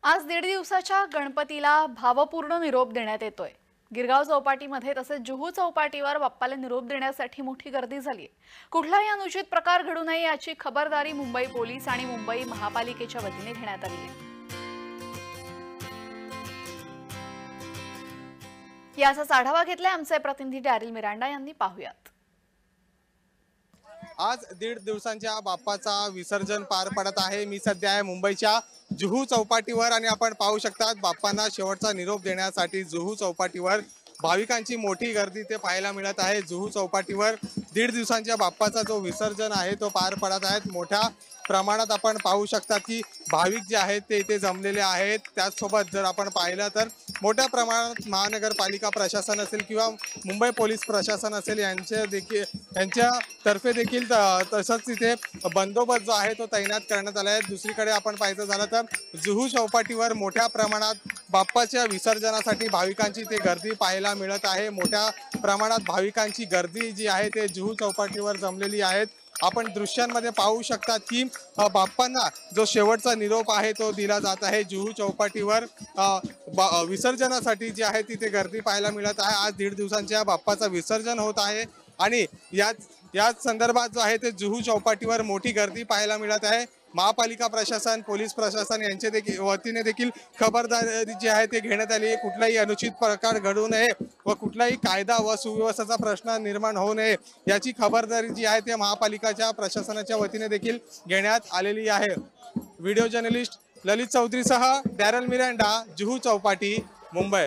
आज 1.5 दिवसाच्या गणपतीला भावपूर्ण निरोप देण्यात येतोय। गिरगाव चौपाटीमध्ये तसेच जुहू चौपाटीवर बाप्पाला निरोप देण्यासाठी मोठी गर्दी झाली। कुठलाही अनुचित प्रकार घडू नये याची खबरदारी मुंबई पोलीस आणि मुंबई महापालिकेच्या वतीने घेण्यात आली आहे। याचाच आढावा घेतलाय आमचे प्रतिनिधी डॅरिल मिरांडा यांनी। पाहूयात। आज 1.5 दिवसांच्या बाप्पाचा विसर्जन पार पडत आहे। मी सध्या आहे मुंबईच्या जुहू चौपाटीवर आणि आपण पाहू शकता बाप्पांना शेवटचा निरोप देण्यासाठी जुहू चौपाटीवर भाविकांची मोठी गर्दी ते पाहायला मिळत आहे। जुहू चौपाटीवर 1.5 दिवसांच्या बाप्पाचा जो विसर्जन आहे तो पार पडत आहे। मोठ्या प्रमाणात आपण पाहू शकता की भाविक जे आहेत ते इथे जमलेले आहेत। त्याचसोबत जर आपण पाहिलं तर मोठ्या प्रमाणात महानगरपालिका प्रशासन असेल किंवा मुंबई पोलीस प्रशासन असेल यांच्यातर्फे देखील तसंच तिथे बंदोबस्त जो आहे तो तैनात करण्यात आला आहे। दुसरीकडे आपण पाहायचं झालं तर जुहू चौपाटीवर मोठ्या प्रमाणात बाप्पाच्या विसर्जनासाठी भाविकांची ते गर्दी पाहायला मिळत आहे। मोठ्या प्रमाणात भाविकांची गर्दी जी आहे ते जुहू चौपाटीवर जमलेली आहे। आपण दृश्यांमध्ये पाहू शकता की बाप्पांना जो शेवटचा निरोप आहे तो दिला जात आहे। जुहू चौपाटीवर विसर्जनासाठी जी आहे तिथे गर्दी पाहायला मिळत आहे। आज 1.5 दिवसांच्या बाप्पाचं विसर्जन होत आहे आणि याच संदर्भात जो आहे ते जुहू चौपाटीवर मोठी गर्दी पाहायला मिळत आहे। महापालिका प्रशासन पोलीस प्रशासन यांच्या वतीने देखील खबरदारी जी आहे ते घेण्यात आली आहे। कुठलाही अनुचित प्रकार घडू नये व कुठलाही कायदा व सुव्यवस्थेचा प्रश्न निर्माण होऊ नये याची खबरदारी जी आहे ते महापालिकाच्या प्रशासनाच्या वतीने देखील घेण्यात आलेली आहे। व्हिडिओ जर्नलिस्ट ललित चौधरीसह डॅरल मिरांडा, जुहू चौपाटी, मुंबई।